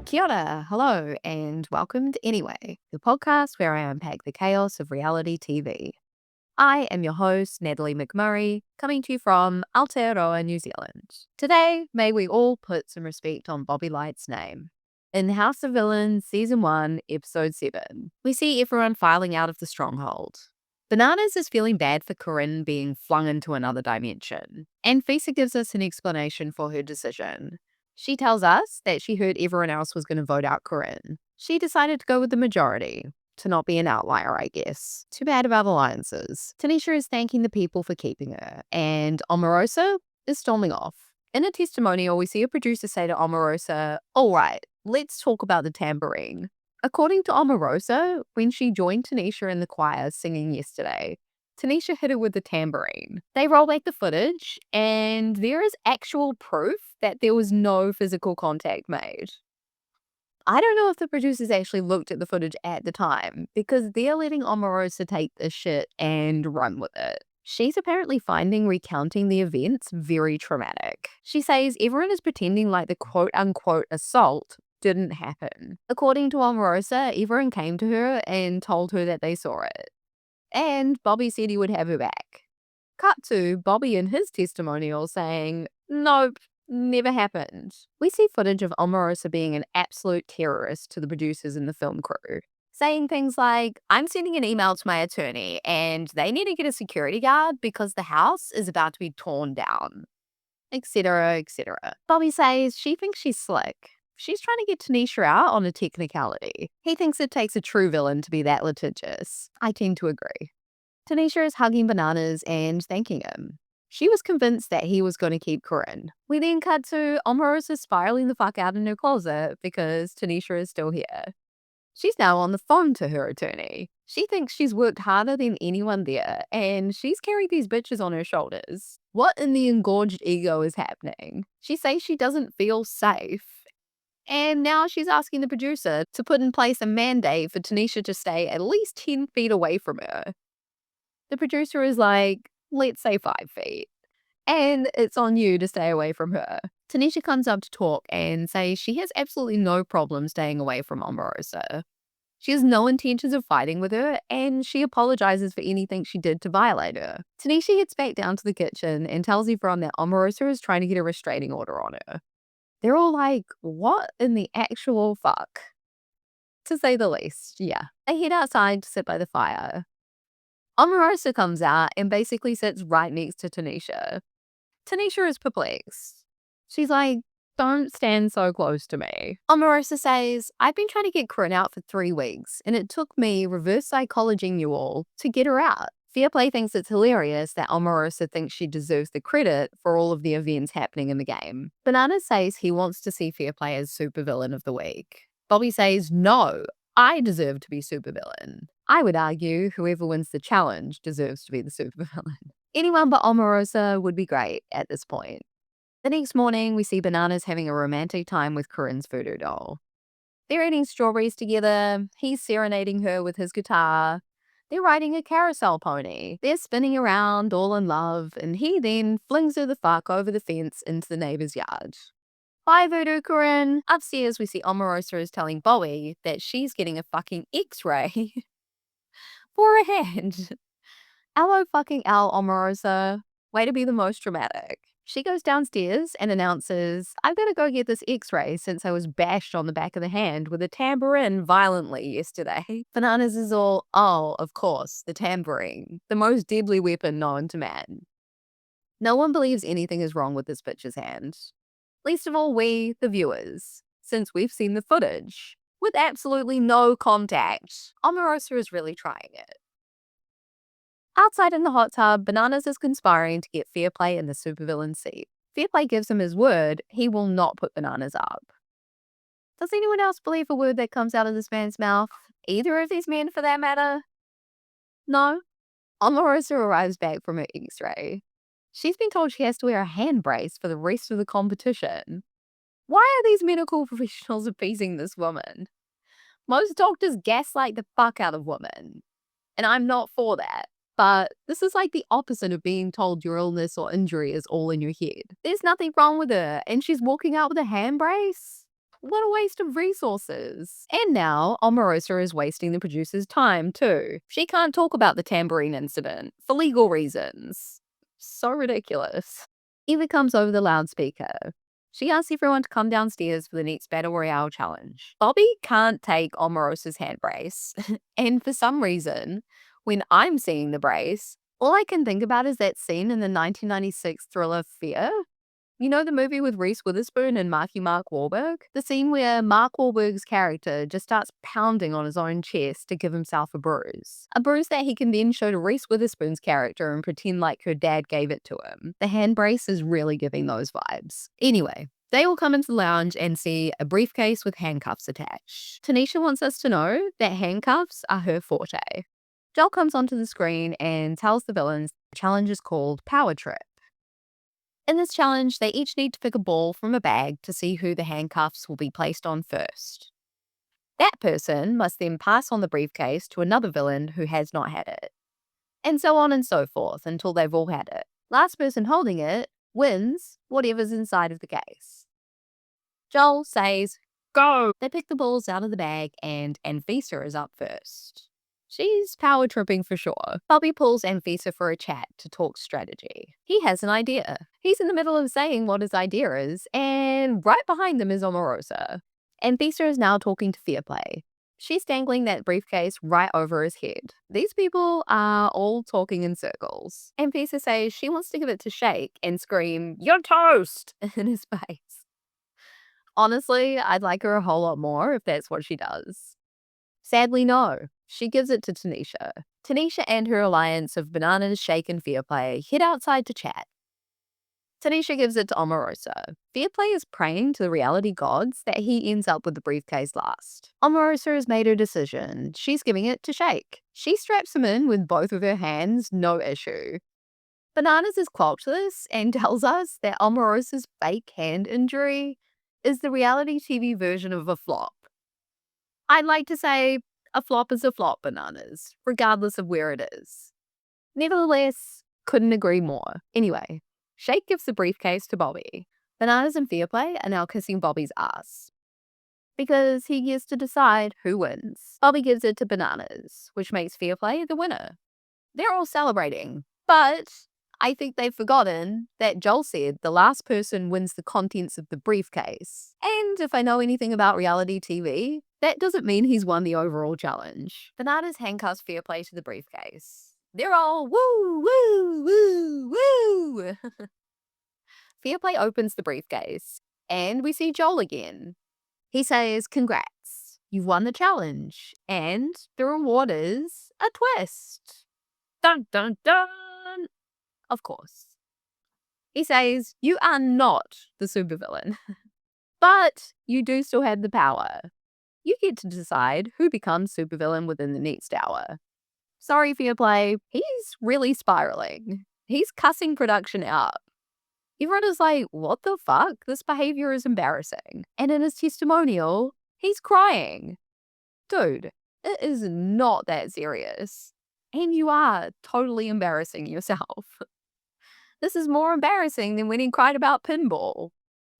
Kia ora, hello, and welcome to Anyway, the podcast where I unpack the chaos of reality TV. I am your host, Natalie McMurray, coming to you from Aotearoa, New Zealand. Today, may we all put some respect on Bobby Lytes' name. In House of Villains, Season 1, Episode 7, we see everyone filing out of the stronghold. Bananas is feeling bad for Corinne being flung into another dimension, and Fisa gives us an explanation for her decision. She tells us that she heard everyone else was going to vote out Corinne. She decided to go with the majority, to not be an outlier, I guess. Too bad about alliances. Tanisha is thanking the people for keeping her, and Omarosa is storming off. In a testimonial, we see a producer say to Omarosa, "All right, let's talk about the tambourine." According to Omarosa, when she joined Tanisha in the choir singing yesterday, Tanisha hit her with the tambourine. They roll back the footage, and there is actual proof that there was no physical contact made. I don't know if the producers actually looked at the footage at the time, because they're letting Omarosa take this shit and run with it. She's apparently finding recounting the events very traumatic. She says everyone is pretending like the quote-unquote assault didn't happen. According to Omarosa, everyone came to her and told her that they saw it. And Bobby said he would have her back. Cut to Bobby in his testimonial saying, "Nope, never happened." We see footage of Omarosa being an absolute terrorist to the producers and the film crew, saying things like, "I'm sending an email to my attorney and they need to get a security guard because the house is about to be torn down," etc., etc. Bobby says she thinks she's slick. She's trying to get Tanisha out on a technicality. He thinks it takes a true villain to be that litigious. I tend to agree. Tanisha is hugging Bananas and thanking him. She was convinced that he was going to keep Corinne. We then cut to Omarosa spiraling the fuck out in her closet because Tanisha is still here. She's now on the phone to her attorney. She thinks she's worked harder than anyone there, and she's carried these bitches on her shoulders. What in the engorged ego is happening? She says she doesn't feel safe. And now she's asking the producer to put in place a mandate for Tanisha to stay at least 10 feet away from her. The producer is like, "Let's say 5 feet. And it's on you to stay away from her." Tanisha comes up to talk and says she has absolutely no problem staying away from Omarosa. She has no intentions of fighting with her, and she apologizes for anything she did to violate her. Tanisha gets back down to the kitchen and tells everyone that Omarosa is trying to get a restraining order on her. They're all like, what in the actual fuck? To say the least, yeah. They head outside to sit by the fire. Omarosa comes out and basically sits right next to Tanisha. Tanisha is perplexed. She's like, "Don't stand so close to me." Omarosa says, "I've been trying to get Corinne out for 3 weeks, and it took me reverse psychologying you all to get her out." Fairplay thinks it's hilarious that Omarosa thinks she deserves the credit for all of the events happening in the game. Banana says he wants to see Fairplay as Supervillain of the Week. Bobby says, "No, I deserve to be Supervillain." I would argue whoever wins the challenge deserves to be the Supervillain. Anyone but Omarosa would be great at this point. The next morning, we see Bananas having a romantic time with Corinne's voodoo doll. They're eating strawberries together, he's serenading her with his guitar, they're riding a carousel pony, they're spinning around all in love, and he then flings her the fuck over the fence into the neighbor's yard. Bye, Voodoo Corinne. Upstairs, we see Omarosa is telling Bobby that she's getting a fucking x-ray for a hand. Hello fucking Al, Omarosa. Way to be the most dramatic. She goes downstairs and announces, "I've got to go get this x-ray since I was bashed on the back of the hand with a tambourine violently yesterday." Bananas is all, "Oh, of course, the tambourine. The most deadly weapon known to man." No one believes anything is wrong with this bitch's hand. Least of all we, the viewers, since we've seen the footage. With absolutely no contact. Omarosa is really trying it. Outside in the hot tub, Bananas is conspiring to get Fairplay in the supervillain seat. Fairplay gives him his word he will not put Bananas up. Does anyone else believe a word that comes out of this man's mouth? Either of these men, for that matter? No? Omarosa arrives back from her x-ray. She's been told she has to wear a hand brace for the rest of the competition. Why are these medical professionals appeasing this woman? Most doctors gaslight the fuck out of women, and I'm not for that. But this is like the opposite of being told your illness or injury is all in your head. There's nothing wrong with her, and she's walking out with a hand brace? What a waste of resources. And now, Omarosa is wasting the producer's time too. She can't talk about the tambourine incident for legal reasons. So ridiculous. Eva comes over the loudspeaker. She asks everyone to come downstairs for the next Battle Royale challenge. Bobby can't take Omarosa's hand brace, and for some reason, when I'm seeing the brace, all I can think about is that scene in the 1996 thriller Fear. You know the movie with Reese Witherspoon and Marky Mark Wahlberg? The scene where Mark Wahlberg's character just starts pounding on his own chest to give himself a bruise. A bruise that he can then show to Reese Witherspoon's character and pretend like her dad gave it to him. The hand brace is really giving those vibes. Anyway, they all come into the lounge and see a briefcase with handcuffs attached. Tanisha wants us to know that handcuffs are her forte. Joel comes onto the screen and tells the villains the challenge is called Power Trip. In this challenge, they each need to pick a ball from a bag to see who the handcuffs will be placed on first. That person must then pass on the briefcase to another villain who has not had it. And so on and so forth until they've all had it. Last person holding it wins whatever's inside of the case. Joel says, "Go!" They pick the balls out of the bag and Anfisa is up first. She's power tripping for sure. Bobby pulls Anfisa for a chat to talk strategy. He has an idea. He's in the middle of saying what his idea is, and right behind them is Omarosa. Anfisa is now talking to Fairplay. She's dangling that briefcase right over his head. These people are all talking in circles. Anfisa says she wants to give it to Shake and scream, "You're toast!" in his face. Honestly, I'd like her a whole lot more if that's what she does. Sadly, no. She gives it to Tanisha. Tanisha and her alliance of Bananas, Shake, and Fairplay head outside to chat. Tanisha gives it to Omarosa. Fairplay is praying to the reality gods that he ends up with the briefcase last. Omarosa has made her decision. She's giving it to Shake. She straps him in with both of her hands, no issue. Bananas is quelled this and tells us that Omarosa's fake hand injury is the reality TV version of a flop. I'd like to say a flop is a flop, Bananas, regardless of where it is. Nevertheless, couldn't agree more. Anyway, Shake gives the briefcase to Bobby. Bananas and Fairplay are now kissing Bobby's ass, because he gets to decide who wins. Bobby gives it to Bananas, which makes Fairplay the winner. They're all celebrating, but I think they've forgotten that Joel said the last person wins the contents of the briefcase. And if I know anything about reality TV, that doesn't mean he's won the overall challenge. Bananas handcuffs Fairplay to the briefcase. They're all woo, woo, woo, woo. Fairplay opens the briefcase, and we see Joel again. He says, "Congrats, you've won the challenge, and the reward is a twist." Dun, dun, dun. Of course. He says, "You are not the supervillain, but you do still have the power. You get to decide who becomes supervillain within the next hour." Sorry, Fairplay, he's really spiraling. He's cussing production out. Everyone is like, what the fuck? This behavior is embarrassing. And in his testimonial, he's crying. Dude, it is not that serious. And you are totally embarrassing yourself. This is more embarrassing than when he cried about pinball.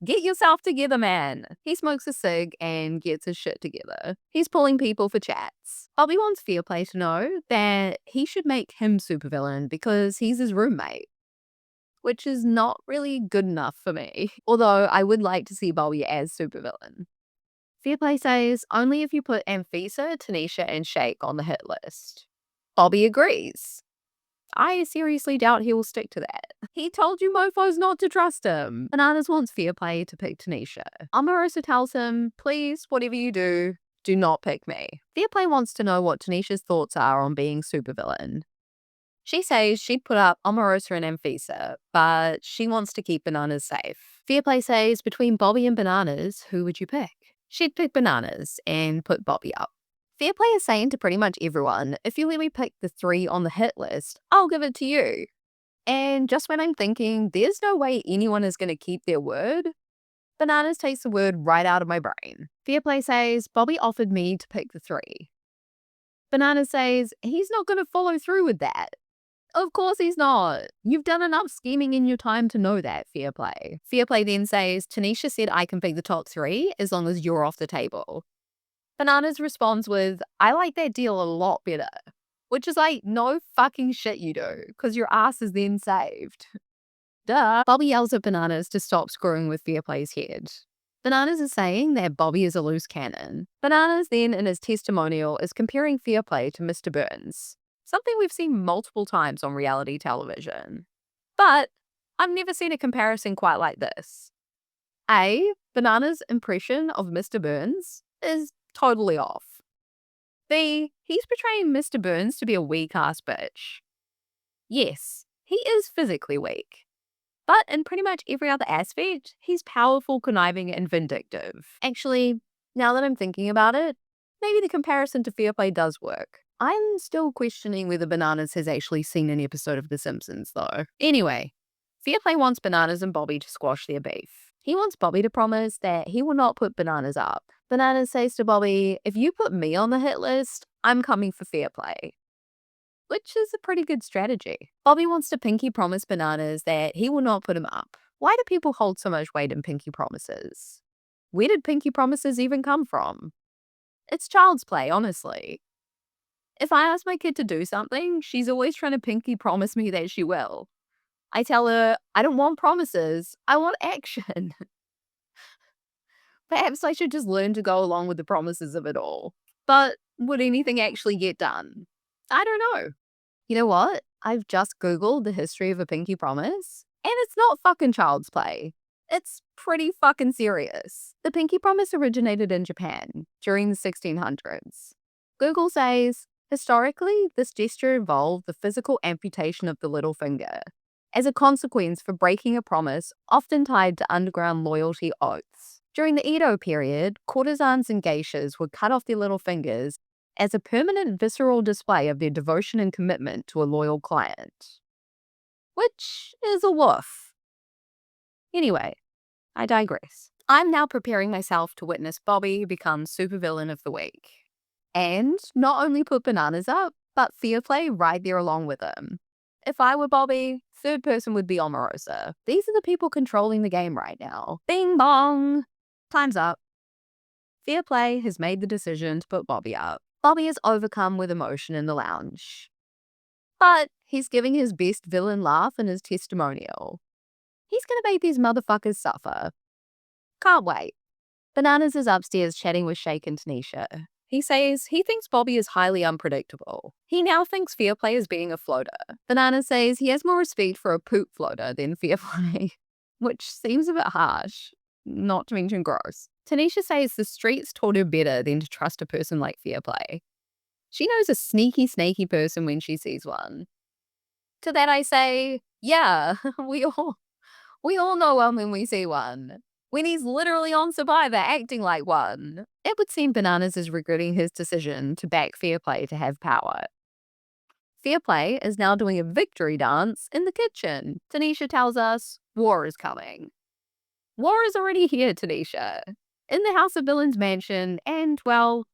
Get yourself together, man. He smokes a cig and gets his shit together. He's pulling people for chats. Bobby wants Fairplay to know that he should make him supervillain because he's his roommate, which is not really good enough for me, although I would like to see Bobby as supervillain. Fairplay says only if you put Anfisa, Tanisha, and Shake on the hit list. Bobby agrees. I seriously doubt he will stick to that. He told you mofos not to trust him. Bananas wants Fairplay to pick Tanisha. Omarosa tells him, please, whatever you do not pick me. Fairplay wants to know what Tanisha's thoughts are on being supervillain. She says she'd put up Omarosa and Anfisa, but she wants to keep Bananas safe. Fairplay says between Bobby and Bananas, who would you pick? She'd pick Bananas and put Bobby up. Fairplay is saying to pretty much everyone, if you let me pick the 3 on the hit list, I'll give it to you. And just when I'm thinking, there's no way anyone is going to keep their word, Bananas takes the word right out of my brain. Fairplay says, Bobby offered me to pick the 3. Bananas says, he's not going to follow through with that. Of course he's not. You've done enough scheming in your time to know that, Fairplay. Fairplay then says, Tanisha said I can pick the top three as long as you're off the table. Bananas responds with, I like that deal a lot better. Which is like, no fucking shit you do, because your ass is then saved. Duh. Bobby yells at Bananas to stop screwing with Fairplay's head. Bananas is saying that Bobby is a loose cannon. Bananas then, in his testimonial, is comparing Fairplay to Mr. Burns, something we've seen multiple times on reality television. But I've never seen a comparison quite like this. A, Bananas' impression of Mr. Burns is totally off. B, he's portraying Mr. Burns to be a weak-ass bitch. Yes, he is physically weak. But in pretty much every other aspect, he's powerful, conniving, and vindictive. Actually, now that I'm thinking about it, maybe the comparison to Fairplay does work. I'm still questioning whether Bananas has actually seen an episode of The Simpsons, though. Anyway, Fairplay wants Bananas and Bobby to squash their beef. He wants Bobby to promise that he will not put Bananas up. Bananas says to Bobby, if you put me on the hit list, I'm coming for Fairplay. Which is a pretty good strategy. Bobby wants to pinky promise Bananas that he will not put him up. Why do people hold so much weight in pinky promises? Where did pinky promises even come from? It's child's play, honestly. If I ask my kid to do something, she's always trying to pinky promise me that she will. I tell her, I don't want promises, I want action. Perhaps I should just learn to go along with the promises of it all. But would anything actually get done? I don't know. You know what? I've just Googled the history of a pinky promise, and it's not fucking child's play. It's pretty fucking serious. The pinky promise originated in Japan during the 1600s. Google says, historically, this gesture involved the physical amputation of the little finger as a consequence for breaking a promise often tied to underground loyalty oaths. During the Edo period, courtesans and geishas would cut off their little fingers as a permanent visceral display of their devotion and commitment to a loyal client. Which is a woof. Anyway, I digress. I'm now preparing myself to witness Bobby become Supervillain of the Week. And not only put Bananas up, but Fairplay right there along with him. If I were Bobby, third person would be Omarosa. These are the people controlling the game right now. Bing bong! Time's up. Fairplay has made the decision to put Bobby up. Bobby is overcome with emotion in the lounge. But he's giving his best villain laugh in his testimonial. He's gonna make these motherfuckers suffer. Can't wait. Bananas is upstairs chatting with Shake and Tanisha. He says he thinks Bobby is highly unpredictable. He now thinks Fairplay is being a floater. Bananas says he has more respect for a poop floater than Fairplay, which seems a bit harsh, not to mention gross. Tanisha says the streets taught her better than to trust a person like Fairplay. She knows a sneaky, snaky person when she sees one. To that I say, yeah, we all know one when we see one. When he's literally on Survivor acting like one. It would seem Bananas is regretting his decision to back Fairplay to have power. Fairplay is now doing a victory dance in the kitchen. Tanisha tells us war is coming. War is already here, Tanisha. In the House of Villains mansion and, well,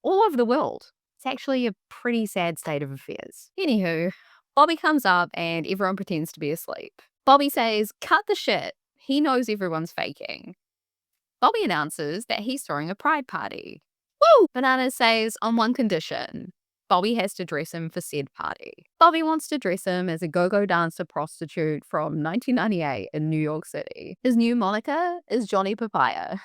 all over the world. It's actually a pretty sad state of affairs. Anywho, Bobby comes up and everyone pretends to be asleep. Bobby says, cut the shit. He knows everyone's faking. Bobby announces that he's throwing a pride party. Woo! Bananas says, on one condition. Bobby has to dress him for said party. Bobby wants to dress him as a go-go dancer prostitute from 1998 in New York City. His new moniker is Johnny Papaya.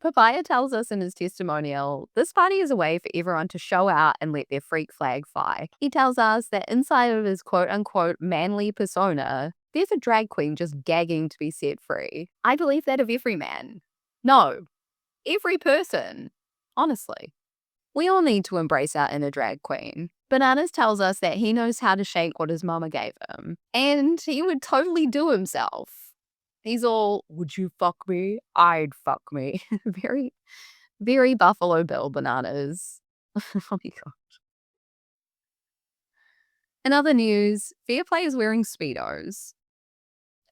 Papaya tells us in his testimonial, this party is a way for everyone to show out and let their freak flag fly. He tells us that inside of his quote-unquote manly persona, there's a drag queen just gagging to be set free. I believe that of every man. No, every person. Honestly. We all need to embrace our inner drag queen. Bananas tells us that he knows how to shake what his mama gave him. And he would totally do himself. He's all, would you fuck me? I'd fuck me. Very, very Buffalo Bill Bananas. Oh my god. In other news, Fairplay is wearing Speedos.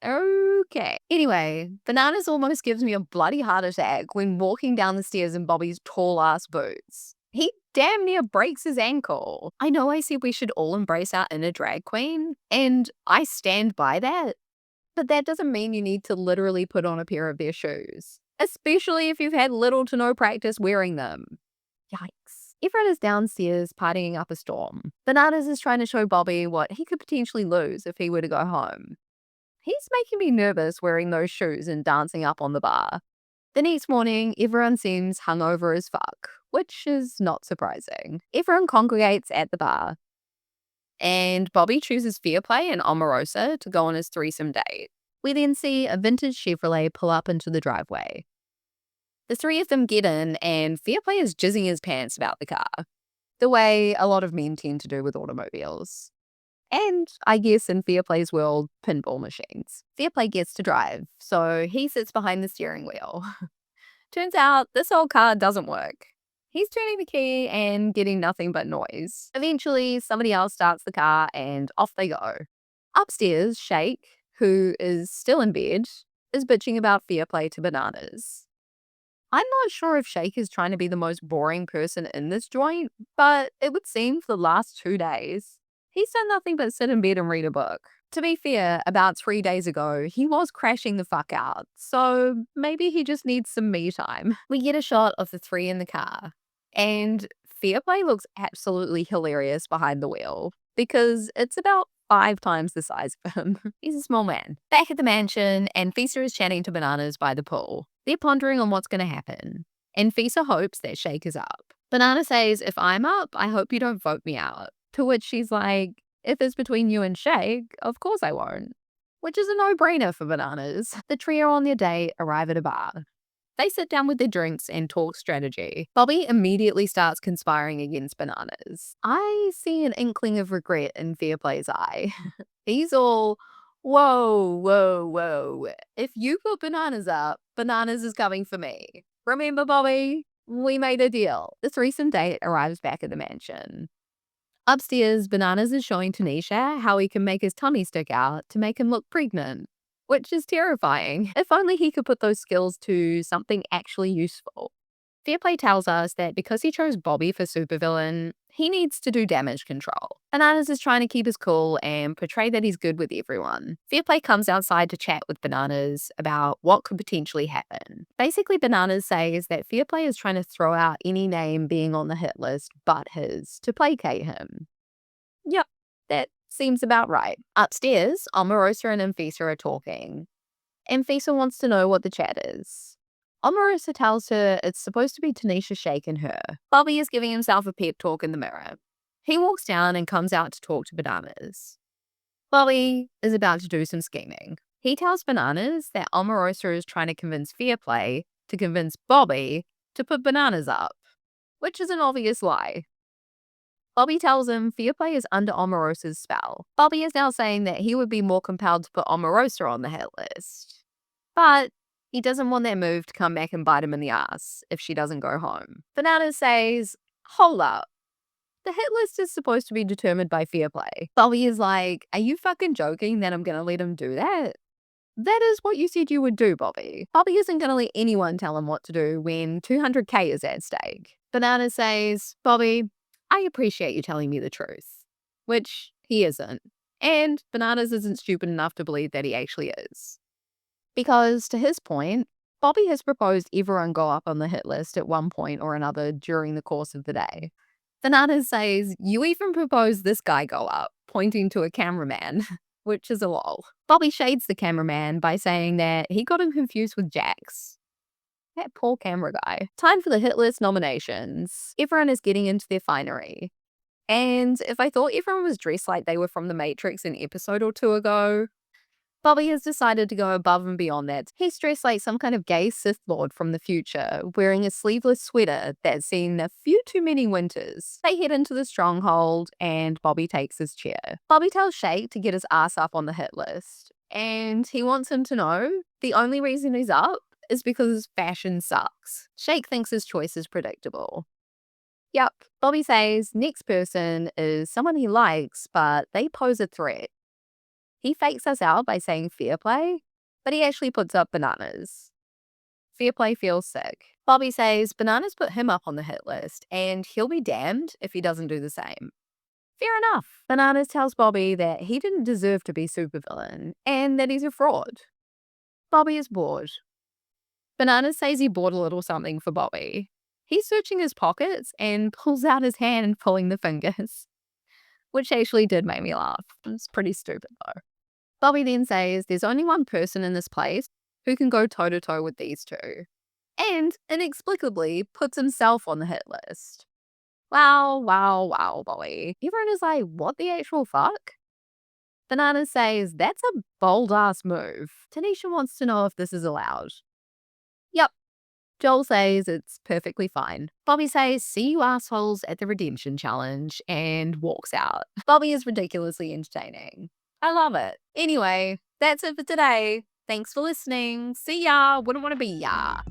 Okay. Anyway, Bananas almost gives me a bloody heart attack when walking down the stairs in Bobby's tall ass boots. He damn near breaks his ankle. I know I said we should all embrace our inner drag queen, and I stand by that, but that doesn't mean you need to literally put on a pair of their shoes, especially if you've had little to no practice wearing them. Yikes. Everyone is downstairs partying up a storm. Bananas is trying to show Bobby what he could potentially lose if he were to go home. He's making me nervous wearing those shoes and dancing up on the bar. The next morning, everyone seems hungover as fuck, which is not surprising. Everyone congregates at the bar, and Bobby chooses Fairplay and Omarosa to go on his threesome date. We then see a vintage Chevrolet pull up into the driveway. The three of them get in, and Fairplay is jizzing his pants about the car, the way a lot of men tend to do with automobiles. And I guess in Fairplay's world, pinball machines. Fairplay gets to drive, so he sits behind the steering wheel. Turns out this old car doesn't work. He's turning the key and getting nothing but noise. Eventually, somebody else starts the car and off they go. Upstairs, Shake, who is still in bed, is bitching about Fairplay to Bananas. I'm not sure if Shake is trying to be the most boring person in this joint, but it would seem for the last 2 days, he's done nothing but sit in bed and read a book. To be fair, about 3 days ago, he was crashing the fuck out, so maybe he just needs some me time. We get a shot of the three in the car, and Fairplay looks absolutely hilarious behind the wheel, because it's about 5 times the size of him. He's a small man. Back at the mansion, and Fisa is chatting to Bananas by the pool. They're pondering on what's going to happen, and Fisa hopes that Shake is up. Banana says, if I'm up, I hope you don't vote me out. To which she's like, if it's between you and Shake, of course I won't. Which is a no-brainer for Bananas. The trio on their date arrive at a bar. They sit down with their drinks and talk strategy. Bobby immediately starts conspiring against Bananas. I see an inkling of regret in Fairplay's eye. He's all, whoa, whoa, whoa. If you put Bananas up, Bananas is coming for me. Remember, Bobby? We made a deal. The threesome date arrives back at the mansion. Upstairs, Bananas is showing Tanisha how he can make his tummy stick out to make him look pregnant, which is terrifying. If only he could put those skills to something actually useful. Fairplay tells us that because he chose Bobby for Supervillain, he needs to do damage control. Bananas is trying to keep his cool and portray that he's good with everyone. Fairplay comes outside to chat with Bananas about what could potentially happen. Basically, Bananas says that Fairplay is trying to throw out any name being on the hit list but his to placate him. Yep, that seems about right. Upstairs, Omarosa and Anfisa are talking. Anfisa wants to know what the chat is. Omarosa tells her it's supposed to be Tanisha, Shake, and her. Bobby is giving himself a pep talk in the mirror. He walks down and comes out to talk to Bananas. Bobby is about to do some scheming. He tells Bananas that Omarosa is trying to convince Fairplay to convince Bobby to put Bananas up, which is an obvious lie. Bobby tells him Fairplay is under Omarosa's spell. Bobby is now saying that he would be more compelled to put Omarosa on the hit list. But he doesn't want that move to come back and bite him in the ass if she doesn't go home. Bananas says, hold up. The hit list is supposed to be determined by Fairplay. Bobby is like, are you fucking joking that I'm going to let him do that? That is what you said you would do, Bobby. Bobby isn't going to let anyone tell him what to do when 200k is at stake. Bananas says, Bobby, I appreciate you telling me the truth. Which he isn't. And Bananas isn't stupid enough to believe that he actually is. Because, to his point, Bobby has proposed everyone go up on the hit list at one point or another during the course of the day. Bananas says, you even proposed this guy go up, pointing to a cameraman, which is a lol. Bobby shades the cameraman by saying that he got him confused with Jax. That poor camera guy. Time for the hit list nominations. Everyone is getting into their finery. And if I thought everyone was dressed like they were from The Matrix an episode or two ago, Bobby has decided to go above and beyond that. He's dressed like some kind of gay Sith Lord from the future, wearing a sleeveless sweater that's seen a few too many winters. They head into the stronghold, and Bobby takes his chair. Bobby tells Shake to get his ass up on the hit list, and he wants him to know the only reason he's up is because fashion sucks. Shake thinks his choice is predictable. Yup, Bobby says next person is someone he likes, but they pose a threat. He fakes us out by saying Fairplay, but he actually puts up Bananas. Fairplay feels sick. Bobby says Bananas put him up on the hit list, and he'll be damned if he doesn't do the same. Fair enough. Bananas tells Bobby that he didn't deserve to be supervillain, and that he's a fraud. Bobby is bored. Bananas says he bought a little something for Bobby. He's searching his pockets and pulls out his hand pulling the fingers, which actually did make me laugh. It's pretty stupid though. Bobby then says there's only one person in this place who can go toe to toe with these two, and inexplicably puts himself on the hit list. Wow, wow, wow, Bobby. Everyone is like, what the actual fuck? Banana says that's a bold ass move. Tanisha wants to know if this is allowed. Yep. Joel says it's perfectly fine. Bobby says, see you assholes at the redemption challenge, and walks out. Bobby is ridiculously entertaining. I love it. Anyway, that's it for today. Thanks for listening. See ya. Wouldn't want to be ya.